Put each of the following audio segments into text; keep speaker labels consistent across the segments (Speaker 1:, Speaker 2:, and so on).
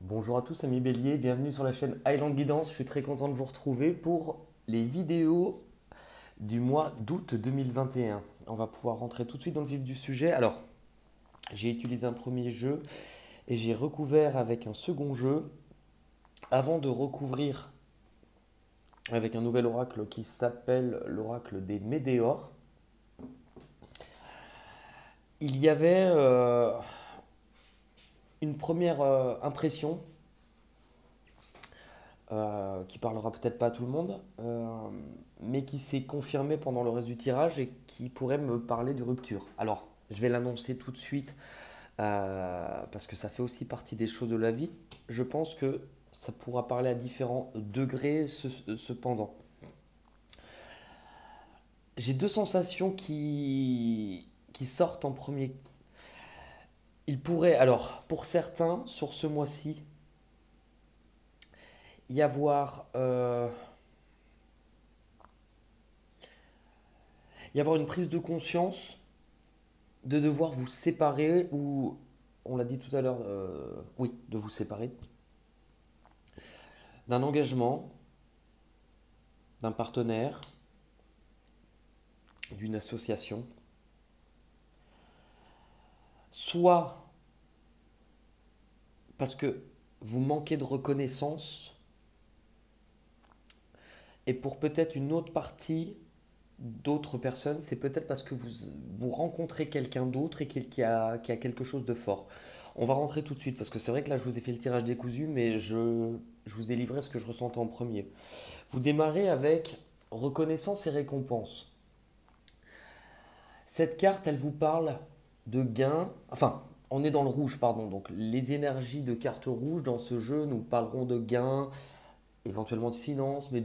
Speaker 1: Bonjour à tous amis Bélier, bienvenue sur la chaîne Highland Guidance. Je suis très content de vous retrouver pour les vidéos du mois d'août 2021. On va pouvoir rentrer tout de suite dans le vif du sujet. Alors, j'ai utilisé un premier jeu et j'ai recouvert avec un second jeu avant de recouvrir avec un nouvel oracle qui s'appelle l'oracle des Médéors. Il y avait une première impression qui parlera peut-être pas à tout le monde, mais qui s'est confirmé pendant le reste du tirage et qui pourrait me parler de rupture. Alors, je vais l'annoncer tout de suite parce que ça fait aussi partie des choses de la vie. Je pense que ça pourra parler à différents degrés cependant. J'ai deux sensations qui sortent en premier. Il pourrait, alors, pour certains, sur ce mois-ci, y avoir une prise de conscience de devoir vous séparer ou, on l'a dit tout à l'heure, oui, de vous séparer d'un engagement, d'un partenaire, d'une association, soit parce que vous manquez de reconnaissance et pour peut-être une autre partie d'autres personnes, c'est peut-être parce que vous rencontrez quelqu'un d'autre et qui a quelque chose de fort. On va rentrer tout de suite parce que c'est vrai que là je vous ai fait le tirage décousu, mais je vous ai livré ce que je ressentais en premier. Vous démarrez avec reconnaissance et récompense. Cette carte, elle vous parle de gains. Enfin, on est dans le rouge, pardon. Donc, les énergies de carte rouge dans ce jeu nous parleront de gains, éventuellement de finances, mais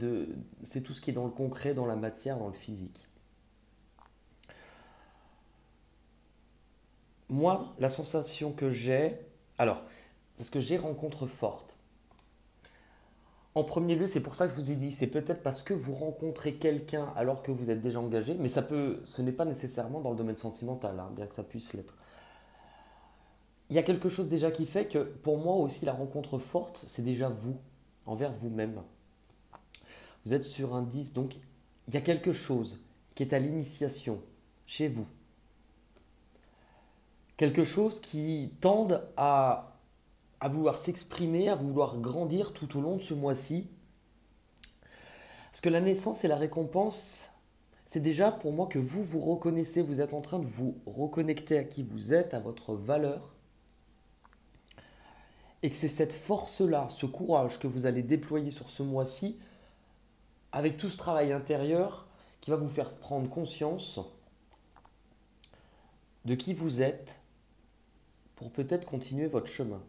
Speaker 1: c'est tout ce qui est dans le concret, dans la matière, dans le physique. Moi, la sensation que j'ai. Alors, parce que j'ai rencontre forte. En premier lieu, c'est pour ça que je vous ai dit, c'est peut-être parce que vous rencontrez quelqu'un alors que vous êtes déjà engagé, mais ce n'est pas nécessairement dans le domaine sentimental, hein, bien que ça puisse l'être. Il y a quelque chose déjà qui fait que pour moi aussi la rencontre forte, c'est déjà vous, envers vous-même. Vous êtes sur un 10, donc il y a quelque chose qui est à l'initiation chez vous. Quelque chose qui tende à vouloir s'exprimer, à vouloir grandir tout au long de ce mois-ci. Parce que la naissance et la récompense, c'est déjà pour moi que vous vous reconnaissez, vous êtes en train de vous reconnecter à qui vous êtes, à votre valeur. Et que c'est cette force-là, ce courage que vous allez déployer sur ce mois-ci, avec tout ce travail intérieur, qui va vous faire prendre conscience de qui vous êtes pour peut-être continuer votre chemin.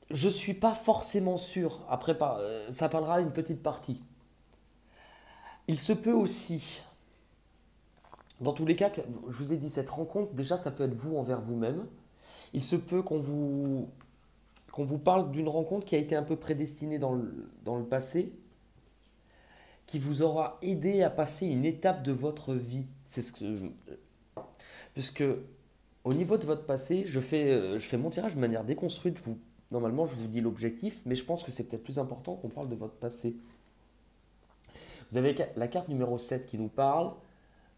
Speaker 1: Je ne suis pas forcément sûr, après ça parlera une petite partie. Il se peut aussi, dans tous les cas, je vous ai dit, cette rencontre, déjà ça peut être vous envers vous-même. Il se peut qu'on vous parle d'une rencontre qui a été un peu prédestinée dans le passé, qui vous aura aidé à passer une étape de votre vie. C'est ce que, puisque au niveau de votre passé, je fais mon tirage de manière déconstruite. Normalement, je vous dis l'objectif, mais je pense que c'est peut-être plus important qu'on parle de votre passé. Vous avez la carte numéro 7 qui nous parle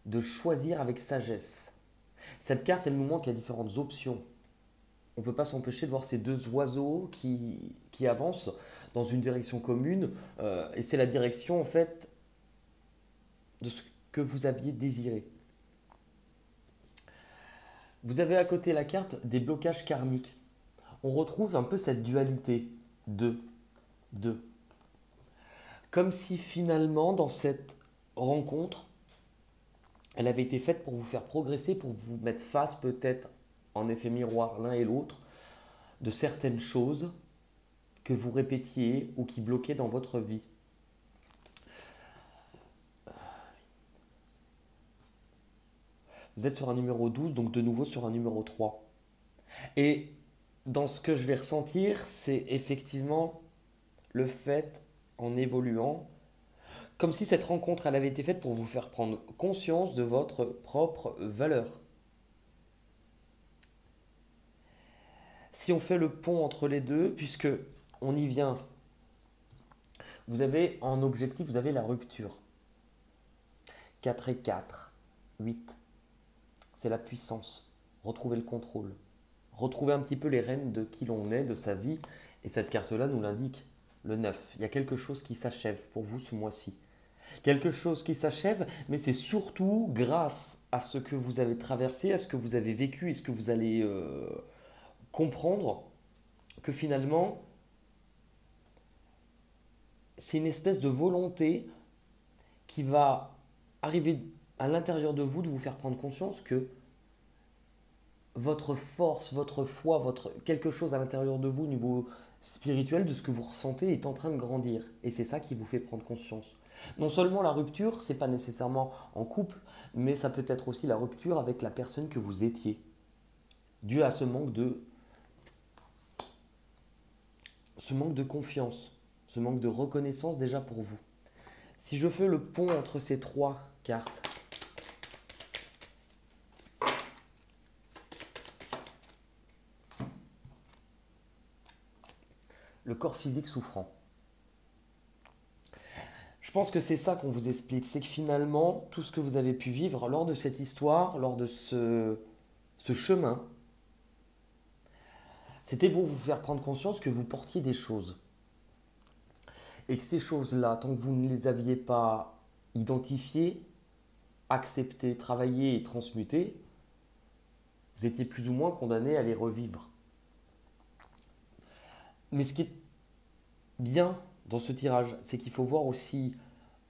Speaker 1: de choisir avec sagesse. Cette carte, elle nous montre qu'il y a différentes options. On ne peut pas s'empêcher de voir ces deux oiseaux qui avancent dans une direction commune, et c'est la direction en fait de ce que vous aviez désiré. Vous avez à côté la carte des blocages karmiques. On retrouve un peu cette dualité de, de. Comme si finalement dans cette rencontre, elle avait été faite pour vous faire progresser, pour vous mettre face peut-être en effet miroir l'un et l'autre de certaines choses que vous répétiez ou qui bloquaient dans votre vie. Vous êtes sur un numéro 12, donc de nouveau sur un numéro 3. Et dans ce que je vais ressentir, c'est effectivement le fait, en évoluant, comme si cette rencontre elle avait été faite pour vous faire prendre conscience de votre propre valeur. Si on fait le pont entre les deux, puisque on y vient, vous avez en objectif, vous avez la rupture. 4 et 4, 8. C'est la puissance. Retrouver le contrôle. Retrouver un petit peu les rênes de qui l'on est, de sa vie. Et cette carte-là nous l'indique. Le 9. Il y a quelque chose qui s'achève pour vous ce mois-ci. Quelque chose qui s'achève, mais c'est surtout grâce à ce que vous avez traversé, à ce que vous avez vécu et ce que vous allez comprendre que finalement, c'est une espèce de volonté qui va arriver à l'intérieur de vous, de vous faire prendre conscience que votre force, votre foi, quelque chose à l'intérieur de vous au niveau spirituel, de ce que vous ressentez, est en train de grandir. Et c'est ça qui vous fait prendre conscience. Non seulement la rupture, c'est pas nécessairement en couple, mais ça peut être aussi la rupture avec la personne que vous étiez, dû à ce manque de confiance, ce manque de reconnaissance déjà pour vous. Si je fais le pont entre ces trois cartes, le corps physique souffrant. Je pense que c'est ça qu'on vous explique, c'est que finalement, tout ce que vous avez pu vivre lors de cette histoire, lors de ce chemin, c'était pour vous faire prendre conscience que vous portiez des choses. Et que ces choses-là, tant que vous ne les aviez pas identifiées, acceptées, travaillées et transmutées, vous étiez plus ou moins condamné à les revivre. Mais ce qui est bien dans ce tirage, c'est qu'il faut voir aussi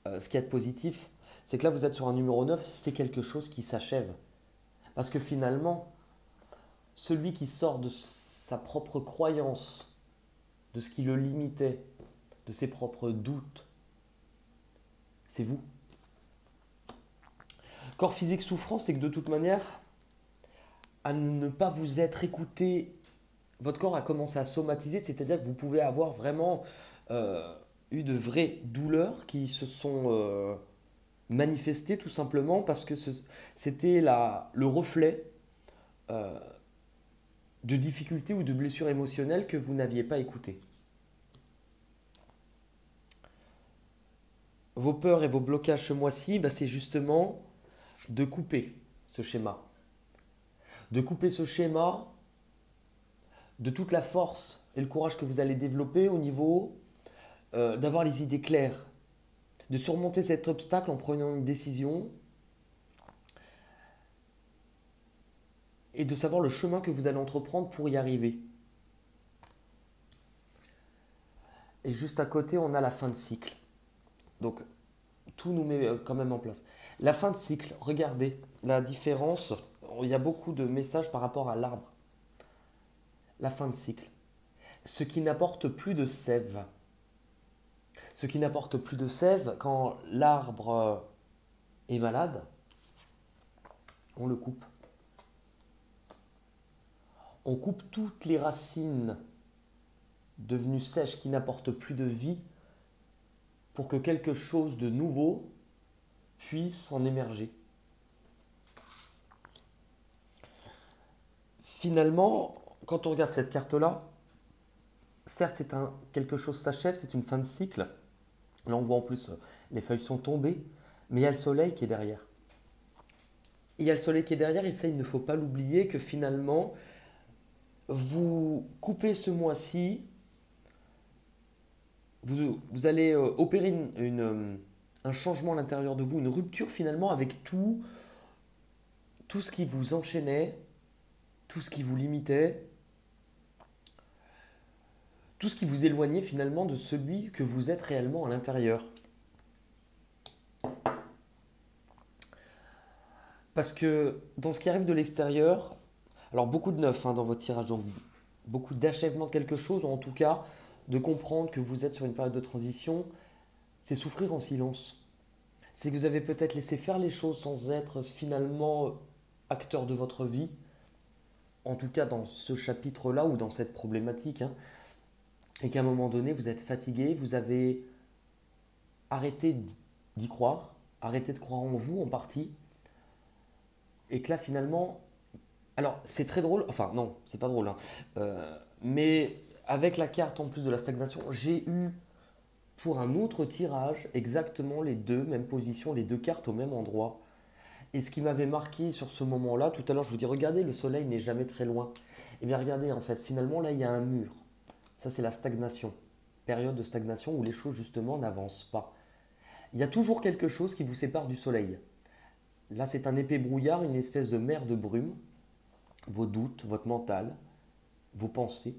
Speaker 1: ce qu'il y a de positif. C'est que là, vous êtes sur un numéro 9, c'est quelque chose qui s'achève. Parce que finalement, celui qui sort de sa propre croyance, de ce qui le limitait, de ses propres doutes, c'est vous. Corps physique souffrant, c'est que de toute manière, à ne pas vous être écouté, votre corps a commencé à somatiser, c'est-à-dire que vous pouvez avoir vraiment eu de vraies douleurs qui se sont manifestées tout simplement parce que c'était le reflet de difficultés ou de blessures émotionnelles que vous n'aviez pas écoutées. Vos peurs et vos blocages ce mois-ci, c'est justement de couper ce schéma. De couper ce schéma de toute la force et le courage que vous allez développer au niveau d'avoir les idées claires, de surmonter cet obstacle en prenant une décision et de savoir le chemin que vous allez entreprendre pour y arriver. Et juste à côté, on a la fin de cycle. Donc, tout nous met quand même en place. La fin de cycle, regardez la différence. Il y a beaucoup de messages par rapport à l'arbre. La fin de cycle. Ce qui n'apporte plus de sève. Ce qui n'apporte plus de sève, quand l'arbre est malade, on le coupe. On coupe toutes les racines devenues sèches qui n'apportent plus de vie pour que quelque chose de nouveau puisse en émerger. Finalement, quand on regarde cette carte-là, certes, quelque chose s'achève, c'est une fin de cycle. Là, on voit en plus, les feuilles sont tombées, mais il y a le soleil qui est derrière. Il y a le soleil qui est derrière, et ça, il ne faut pas l'oublier, que finalement, vous coupez ce mois-ci, vous allez opérer un changement à l'intérieur de vous, une rupture finalement avec tout ce qui vous enchaînait, tout ce qui vous limitait, tout ce qui vous éloignait finalement de celui que vous êtes réellement à l'intérieur. Parce que dans ce qui arrive de l'extérieur, alors beaucoup de neuf dans votre tirage, donc beaucoup d'achèvement de quelque chose, ou en tout cas de comprendre que vous êtes sur une période de transition, c'est souffrir en silence. C'est que vous avez peut-être laissé faire les choses sans être finalement acteur de votre vie, en tout cas dans ce chapitre-là ou dans cette problématique, et qu'à un moment donné, vous êtes fatigué, vous avez arrêté d'y croire, arrêté de croire en vous en partie, et que là finalement, Alors, c'est très drôle. Enfin, non, c'est pas drôle, hein. Mais avec la carte en plus de la stagnation, j'ai eu pour un autre tirage exactement les deux, mêmes positions, les deux cartes au même endroit. Et ce qui m'avait marqué sur ce moment-là, tout à l'heure, je vous dis, regardez, le soleil n'est jamais très loin. Eh bien, regardez, en fait, finalement, là, il y a un mur. Ça, c'est la stagnation. Période de stagnation où les choses, justement, n'avancent pas. Il y a toujours quelque chose qui vous sépare du soleil. Là, c'est un épais brouillard, une espèce de mer de brume. Vos doutes, votre mental, vos pensées.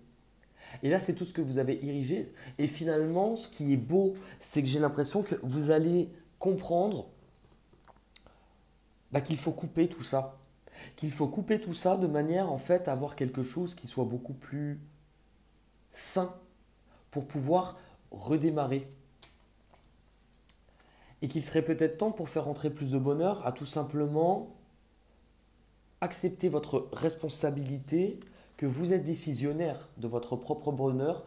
Speaker 1: Et là, c'est tout ce que vous avez érigé. Et finalement, ce qui est beau, c'est que j'ai l'impression que vous allez comprendre qu'il faut couper tout ça. Qu'il faut couper tout ça de manière, en fait, à avoir quelque chose qui soit beaucoup plus sain pour pouvoir redémarrer. Et qu'il serait peut-être temps pour faire entrer plus de bonheur à tout simplement accepter votre responsabilité, que vous êtes décisionnaire de votre propre bonheur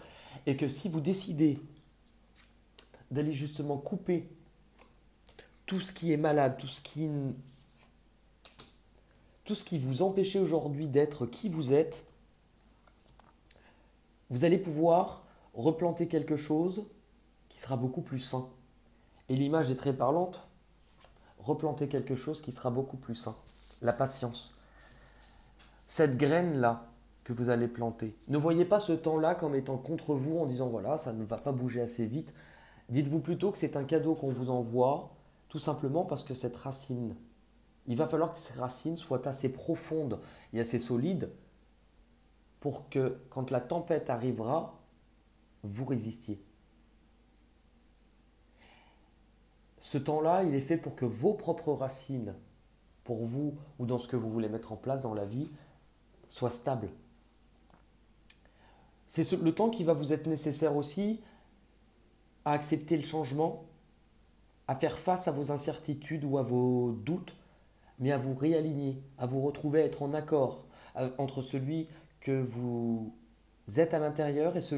Speaker 1: et que si vous décidez d'aller justement couper tout ce qui est malade, tout ce qui vous empêchait aujourd'hui d'être qui vous êtes, vous allez pouvoir replanter quelque chose qui sera beaucoup plus sain. Et l'image est très parlante. Replanter quelque chose qui sera beaucoup plus sain. La patience. Cette graine-là que vous allez planter. Ne voyez pas ce temps-là comme étant contre vous en disant voilà, ça ne va pas bouger assez vite. Dites-vous plutôt que c'est un cadeau qu'on vous envoie, tout simplement parce que cette racine, il va falloir que ces racines soient assez profondes et assez solides pour que quand la tempête arrivera, vous résistiez. Ce temps-là, il est fait pour que vos propres racines, pour vous ou dans ce que vous voulez mettre en place dans la vie, soient stables. C'est le temps qui va vous être nécessaire aussi à accepter le changement, à faire face à vos incertitudes ou à vos doutes, mais à vous réaligner, à vous retrouver, à être en accord entre celui que vous êtes à l'intérieur et ce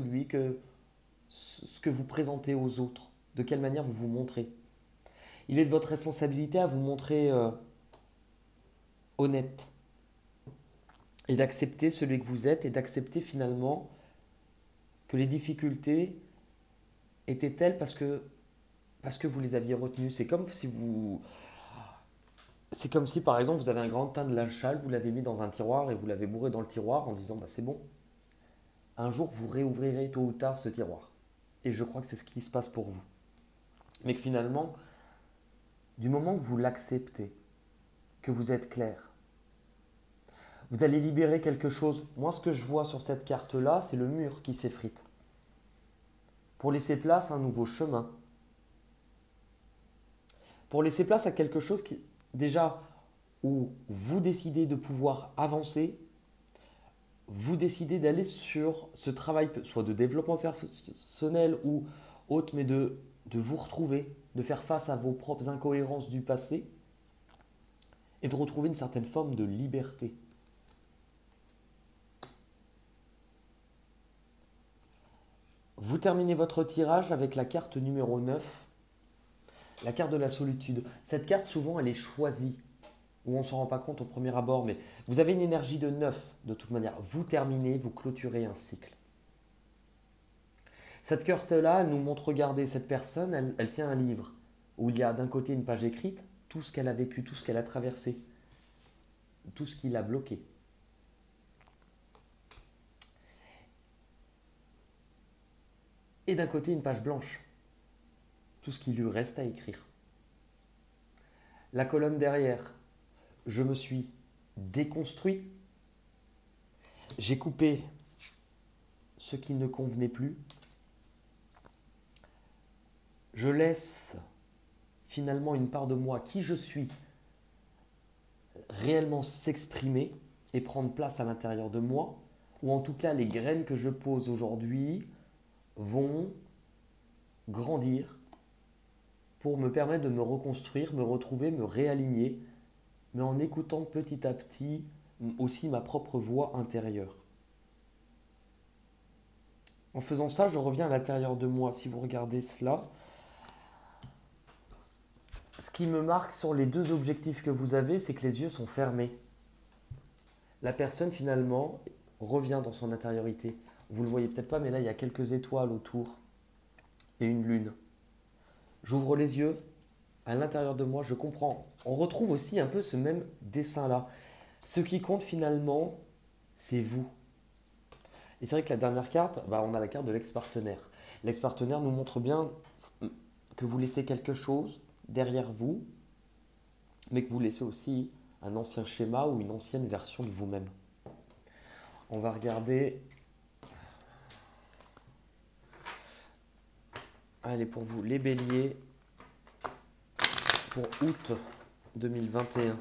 Speaker 1: que vous présentez aux autres, de quelle manière vous vous montrez. Il est de votre responsabilité à vous montrer honnête et d'accepter celui que vous êtes et d'accepter finalement que les difficultés étaient telles parce que vous les aviez retenues. C'est comme si par exemple vous avez un grand teint de linge sale, vous l'avez mis dans un tiroir et vous l'avez bourré dans le tiroir en disant c'est bon, un jour vous réouvrirez tôt ou tard ce tiroir. Et je crois que c'est ce qui se passe pour vous. Mais que finalement, du moment que vous l'acceptez, que vous êtes clair, vous allez libérer quelque chose. Moi, ce que je vois sur cette carte-là, c'est le mur qui s'effrite. Pour laisser place à un nouveau chemin. Pour laisser place à quelque chose qui, déjà, où vous décidez de pouvoir avancer, vous décidez d'aller sur ce travail, soit de développement personnel ou autre, mais de vous retrouver, de faire face à vos propres incohérences du passé et de retrouver une certaine forme de liberté. Vous terminez votre tirage avec la carte numéro 9, la carte de la solitude. Cette carte, souvent, elle est choisie, ou on ne s'en rend pas compte au premier abord, mais vous avez une énergie de 9 de toute manière. Vous terminez, vous clôturez un cycle. Cette carte-là, elle nous montre, regardez, cette personne, elle tient un livre où il y a d'un côté une page écrite, tout ce qu'elle a vécu, tout ce qu'elle a traversé, tout ce qui l'a bloqué. Et d'un côté une page blanche, tout ce qui lui reste à écrire. La colonne derrière, je me suis déconstruit, j'ai coupé ce qui ne convenait plus, je laisse finalement une part de moi, qui je suis, réellement s'exprimer et prendre place à l'intérieur de moi, ou en tout cas les graines que je pose aujourd'hui vont grandir pour me permettre de me reconstruire, me retrouver, me réaligner, mais en écoutant petit à petit aussi ma propre voix intérieure. En faisant ça, je reviens à l'intérieur de moi. Si vous regardez cela, ce qui me marque sur les deux objectifs que vous avez, c'est que les yeux sont fermés. la personne finalement revient dans son intériorité. Vous ne le voyez peut-être pas, mais là, il y a quelques étoiles autour et une lune. J'ouvre les yeux, à l'intérieur de moi, je comprends. On retrouve aussi un peu ce même dessin-là. Ce qui compte finalement, c'est vous. Et c'est vrai que la dernière carte, bah, on a la carte de l'ex-partenaire. L'ex-partenaire nous montre bien que vous laissez quelque chose derrière vous, mais que vous laissez aussi un ancien schéma ou une ancienne version de vous-même. On va regarder. Allez, pour vous, les béliers, pour août 2021.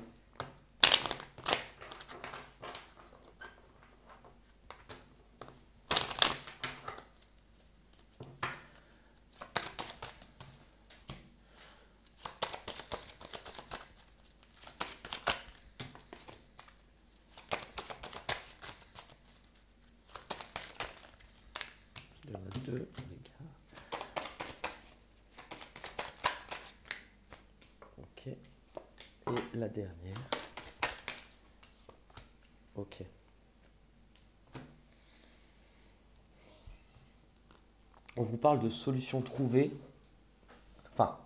Speaker 1: Deux, les gars. Ok. Et la dernière. Ok. On vous parle de solutions trouvées. Enfin,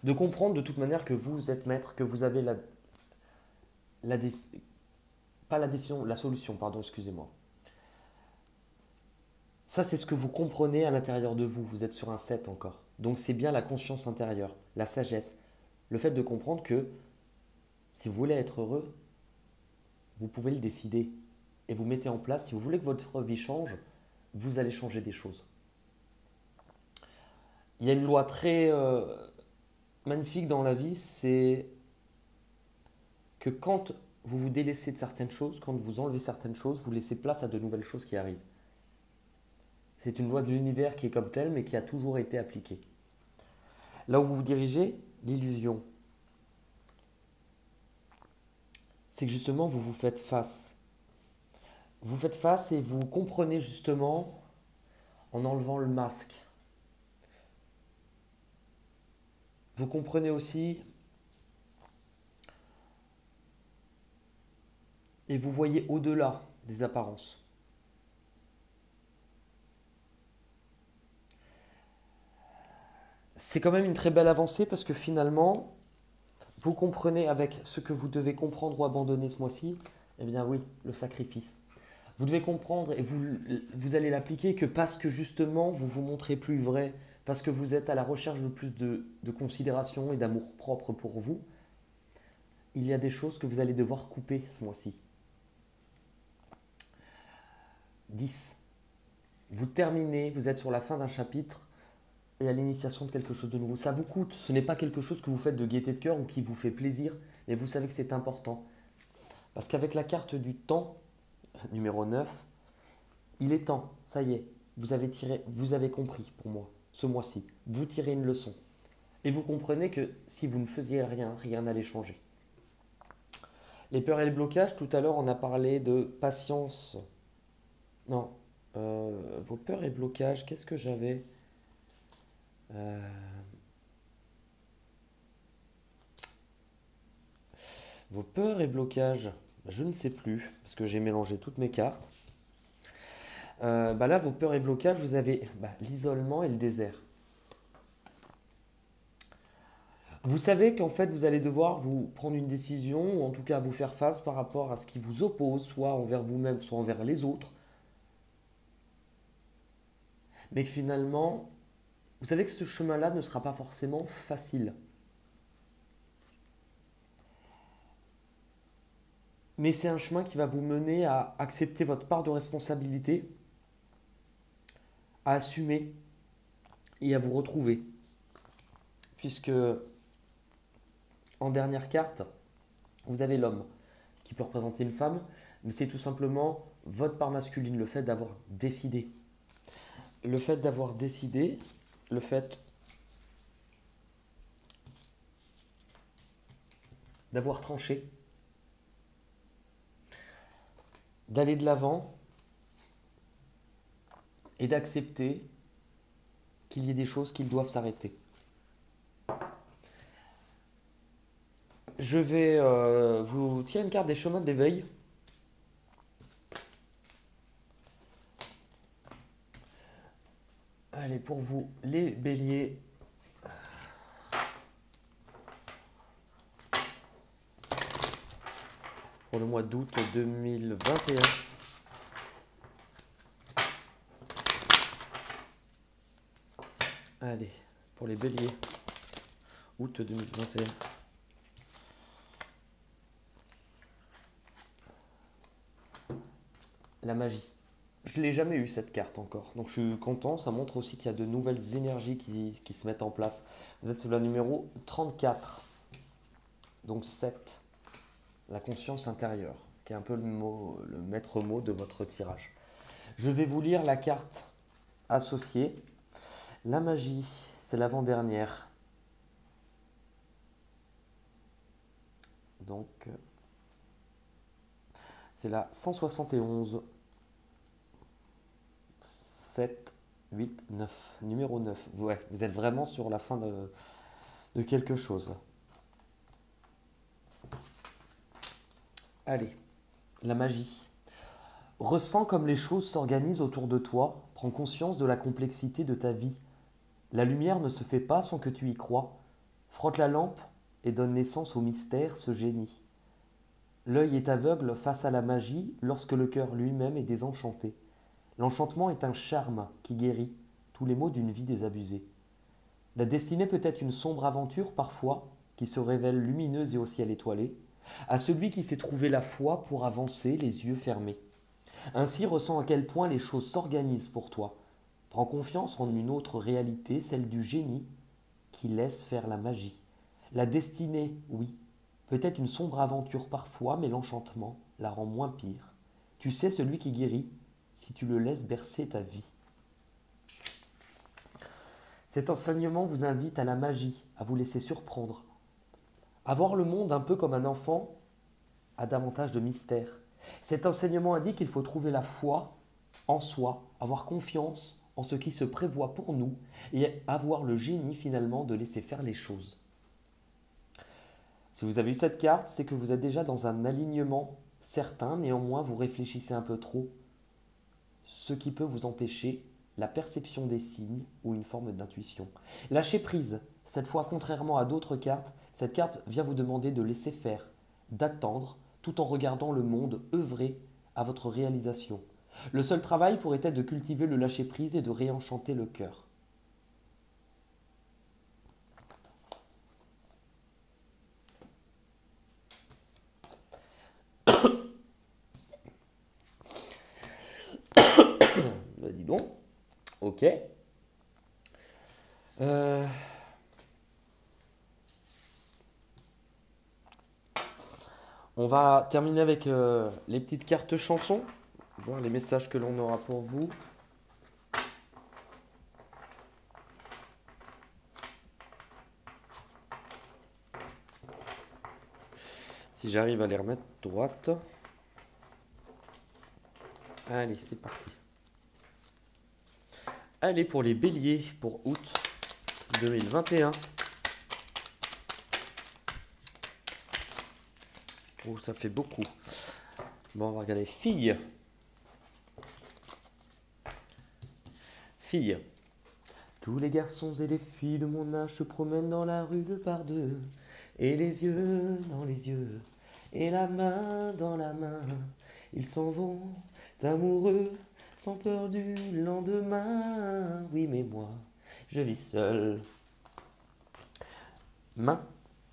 Speaker 1: de comprendre de toute manière que vous êtes maître, que vous avez pas la décision, la solution, pardon, excusez-moi. Ça, c'est ce que vous comprenez à l'intérieur de vous. Vous êtes sur un 7 encore. Donc, c'est bien la conscience intérieure, la sagesse. Le fait de comprendre que si vous voulez être heureux, vous pouvez le décider. Et vous mettez en place, si vous voulez que votre vie change, vous allez changer des choses. Il y a une loi très magnifique dans la vie, c'est que quand vous vous délaissez de certaines choses, quand vous enlevez certaines choses, vous laissez place à de nouvelles choses qui arrivent. C'est une loi de l'univers qui est comme telle, mais qui a toujours été appliquée. Là où vous vous dirigez, l'illusion, c'est que justement vous vous faites face. Vous faites face et vous comprenez justement en enlevant le masque. Vous comprenez aussi et vous voyez au-delà des apparences. C'est quand même une très belle avancée parce que finalement, vous comprenez avec ce que vous devez comprendre ou abandonner ce mois-ci, eh bien oui, le sacrifice. Vous devez comprendre et vous allez l'appliquer que parce que justement vous vous montrez plus vrai, parce que vous êtes à la recherche de plus de considération et d'amour propre pour vous, il y a des choses que vous allez devoir couper ce mois-ci. 10. Vous terminez, vous êtes sur la fin d'un chapitre et à l'initiation de quelque chose de nouveau. Ça vous coûte, ce n'est pas quelque chose que vous faites de gaieté de cœur ou qui vous fait plaisir, mais vous savez que c'est important. Parce qu'avec la carte du temps, numéro 9, il est temps, ça y est, vous avez compris pour moi, ce mois-ci. Vous tirez une leçon. Et vous comprenez que si vous ne faisiez rien, rien n'allait changer. Les peurs et les blocages, tout à l'heure on a parlé de patience. Non, vos peurs et blocages, qu'est-ce que j'avais Euh, Vos peurs et blocages, je ne sais plus, parce que j'ai mélangé toutes mes cartes. Bah là, vos peurs et blocages, vous avez l'isolement et le désert. Vous savez qu'en fait, vous allez devoir vous prendre une décision, ou en tout cas vous faire face par rapport à ce qui vous oppose, soit envers vous-même, soit envers les autres. Mais que finalement, vous savez que ce chemin-là ne sera pas forcément facile. Mais c'est un chemin qui va vous mener à accepter votre part de responsabilité, à assumer et à vous retrouver. Puisque en dernière carte, vous avez l'homme qui peut représenter une femme, mais c'est tout simplement votre part masculine, le fait d'avoir décidé. Le fait d'avoir décidé, le fait d'avoir tranché, d'aller de l'avant et d'accepter qu'il y ait des choses qui doivent s'arrêter. Je vais vous tirer une carte des chemins de l'éveil. Allez, pour vous, les béliers. Pour le mois d'août 2021. Allez, pour les béliers. Août 2021. La magie. Je ne l'ai jamais eu cette carte encore. Donc je suis content. Ça montre aussi qu'il y a de nouvelles énergies qui se mettent en place. Vous êtes sur la numéro 34. Donc 7. La conscience intérieure, qui est un peu le maître mot de votre tirage. Je vais vous lire la carte associée. La magie, c'est l'avant-dernière. Donc, c'est la 171. 7, 8, 9. Numéro 9. Ouais, vous êtes vraiment sur la fin de quelque chose. Allez, la magie. Ressens comme les choses s'organisent autour de toi. Prends conscience de la complexité de ta vie. La lumière ne se fait pas sans que tu y crois. Frotte la lampe et donne naissance au mystère, ce génie. L'œil est aveugle face à la magie lorsque le cœur lui-même est désenchanté. L'enchantement est un charme qui guérit tous les maux d'une vie désabusée. La destinée peut être une sombre aventure parfois, qui se révèle lumineuse et au ciel étoilé, à celui qui s'est trouvé la foi pour avancer les yeux fermés. Ainsi ressens à quel point les choses s'organisent pour toi. Prends confiance en une autre réalité, celle du génie, qui laisse faire la magie. La destinée, oui, peut être une sombre aventure parfois, mais l'enchantement la rend moins pire. Tu sais celui qui guérit, si tu le laisses bercer ta vie. Cet enseignement vous invite à la magie, à vous laisser surprendre. À voir le monde un peu comme un enfant a davantage de mystère. Cet enseignement indique qu'il faut trouver la foi en soi, avoir confiance en ce qui se prévoit pour nous et avoir le génie finalement de laisser faire les choses. Si vous avez eu cette carte, c'est que vous êtes déjà dans un alignement certain, néanmoins vous réfléchissez un peu trop, ce qui peut vous empêcher la perception des signes ou une forme d'intuition. Lâchez prise. Cette fois, contrairement à d'autres cartes, cette carte vient vous demander de laisser faire, d'attendre, tout en regardant le monde œuvrer à votre réalisation. Le seul travail pourrait être de cultiver le lâcher prise et de réenchanter le cœur. Bah, dis donc. Ok. On va terminer avec les petites cartes chansons, voir les messages que l'on aura pour vous. Si j'arrive à les remettre droite. Allez, c'est parti. Allez, pour les béliers, pour août 2021. Oh, ça fait beaucoup. Bon, on va regarder. Fille. Fille. Tous les garçons et les filles de mon âge se promènent dans la rue de par deux. Et les yeux dans les yeux. Et la main dans la main. Ils s'en vont amoureux, sans peur du lendemain. Oui, mais moi, je vis seul. Main.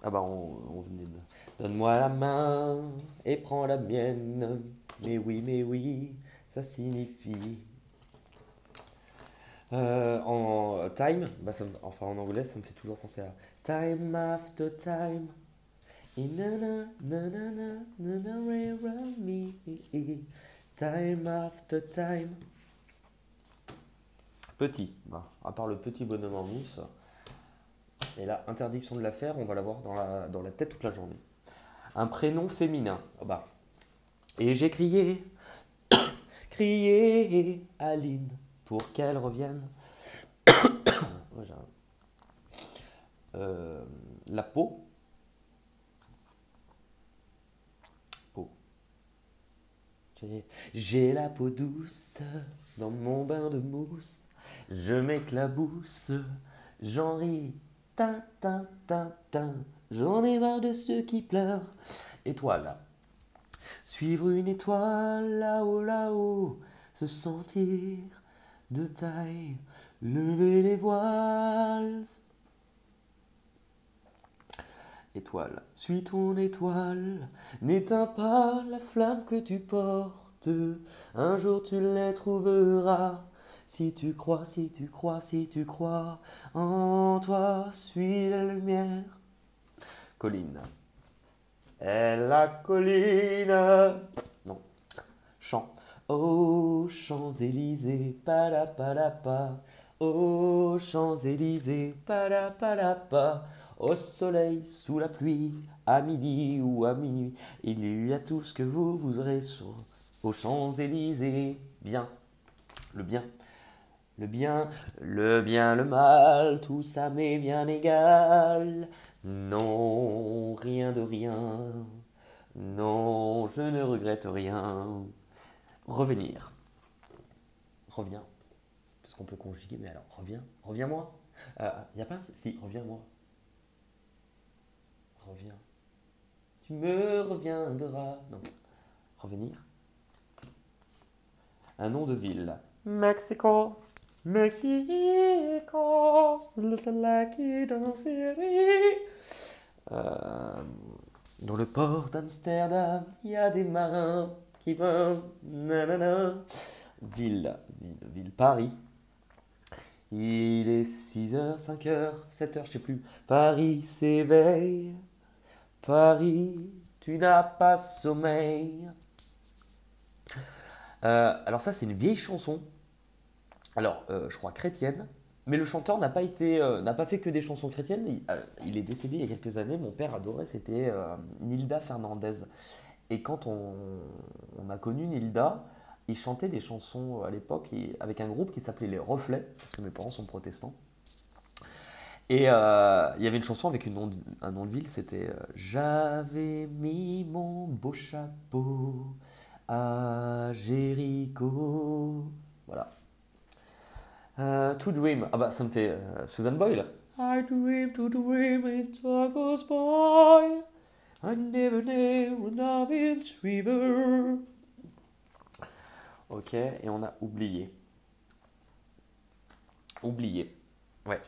Speaker 1: Ah bah, on venait de... Donne-moi la main et prends la mienne. Mais oui, ça signifie... en time, bah enfin en anglais, ça me fait toujours penser à time after time. Around me. Time after time. Petit, bah, à part le petit bonhomme en mousse. Et là, interdiction de la faire, on va l'avoir dans la tête toute la journée. Un prénom féminin. Oh bah. Et j'ai crié, crié Aline pour qu'elle revienne. La peau. Peau. J'ai la peau douce dans mon bain de mousse. Je m'éclabousse, j'en ris, tin, tin, tin, tin. J'en ai marre de ceux qui pleurent. Étoile. Suivre une étoile là-haut, là-haut, se sentir de taille, lever les voiles. Étoile, suis ton étoile, n'éteins pas la flamme que tu portes. Un jour tu les trouveras. Si tu crois, si tu crois, si tu crois en toi, suis la lumière. Colline. Et la colline. Non. Chant. Aux Champs-Élysées, palapalapa. Aux Champs-Élysées, palapalapa. Au soleil, sous la pluie, à midi ou à minuit, il y a tout ce que vous voudrez sur aux Champs-Élysées. Bien, le bien, le bien, le bien, le mal, tout ça m'est bien égal. Non, rien de rien. Non, je ne regrette rien. Revenir. Reviens. Parce qu'on peut conjuguer, mais alors, reviens. Reviens-moi. Y a pas. Si, reviens-moi. Reviens. Tu me reviendras. Non. Revenir. Un nom de ville. Mexico. Mexico. C'est le seul qui danserait. Dans le port d'Amsterdam, il y a des marins qui vont. Nanana. Ville. Paris. Il est 6h, 5h, 7h, je sais plus. Paris s'éveille. Paris, tu n'as pas sommeil. Alors ça, c'est une vieille chanson. Alors, je crois chrétienne. Mais le chanteur n'a pas fait que des chansons chrétiennes. Il est décédé il y a quelques années. Mon père adorait, c'était Nilda Fernandez. Et quand on a connu Nilda, il chantait des chansons à l'époque avec un groupe qui s'appelait Les Reflets, parce que mes parents sont protestants. Et il y avait une chanson avec un nom de ville, c'était J'avais mis mon beau chapeau à Jéricho. Voilà. To Dream. Ah bah ça me fait Susan Boyle. I dream to dream in Tacos Boy. I never knew Robin's River. Ok, et on a oublié. Oublié. Ouais.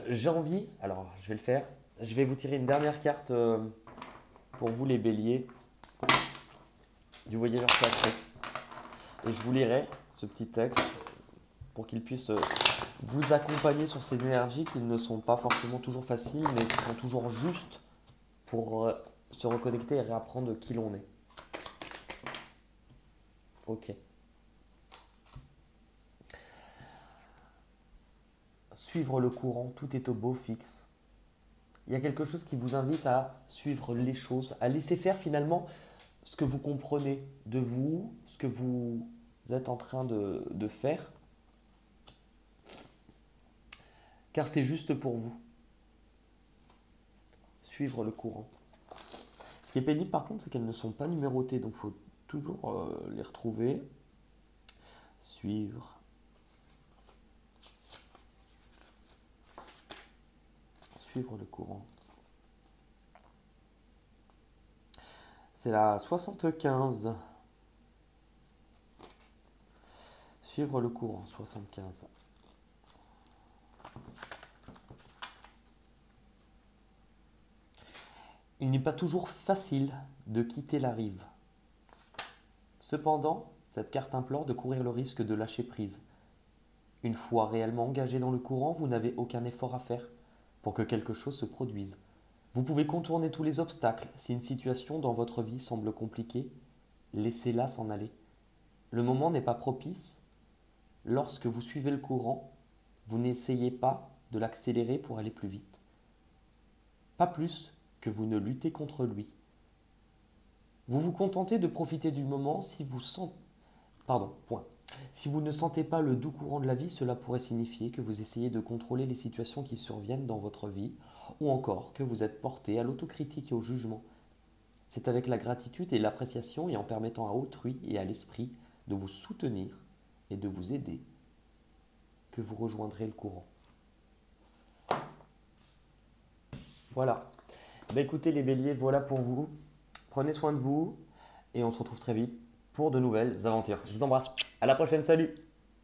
Speaker 1: J'ai envie, alors je vais le faire. Je vais vous tirer une dernière carte pour vous les béliers du voyageur sacré. Et je vous lirai ce petit texte pour qu'il puisse vous accompagner sur ces énergies qui ne sont pas forcément toujours faciles, mais qui sont toujours justes pour se reconnecter et réapprendre qui l'on est. Ok. Suivre le courant, tout est au beau fixe. Il y a quelque chose qui vous invite à suivre les choses, à laisser faire finalement ce que vous comprenez de vous, ce que vous êtes en train de faire, car c'est juste pour vous. Suivre le courant. Ce qui est pénible par contre, c'est qu'elles ne sont pas numérotées, donc il faut toujours les retrouver. Suivre le courant. C'est la 75. Suivre le courant, 75. Il n'est pas toujours facile de quitter la rive. Cependant, cette carte implore de courir le risque de lâcher prise. Une fois réellement engagé dans le courant, vous n'avez aucun effort à faire pour que quelque chose se produise. Vous pouvez contourner tous les obstacles. Si une situation dans votre vie semble compliquée, laissez-la s'en aller. Le moment n'est pas propice. Lorsque vous suivez le courant, vous n'essayez pas de l'accélérer pour aller plus vite. Pas plus que vous ne luttez contre lui. Vous vous contentez de profiter du moment si vous sentez... Pardon, point. Si vous ne sentez pas le doux courant de la vie, cela pourrait signifier que vous essayez de contrôler les situations qui surviennent dans votre vie, ou encore que vous êtes porté à l'autocritique et au jugement. C'est avec la gratitude et l'appréciation et en permettant à autrui et à l'esprit de vous soutenir et de vous aider que vous rejoindrez le courant. Voilà. Bah, écoutez les béliers, voilà pour vous. Prenez soin de vous et on se retrouve très vite pour de nouvelles aventures. Je vous embrasse. À la prochaine, salut!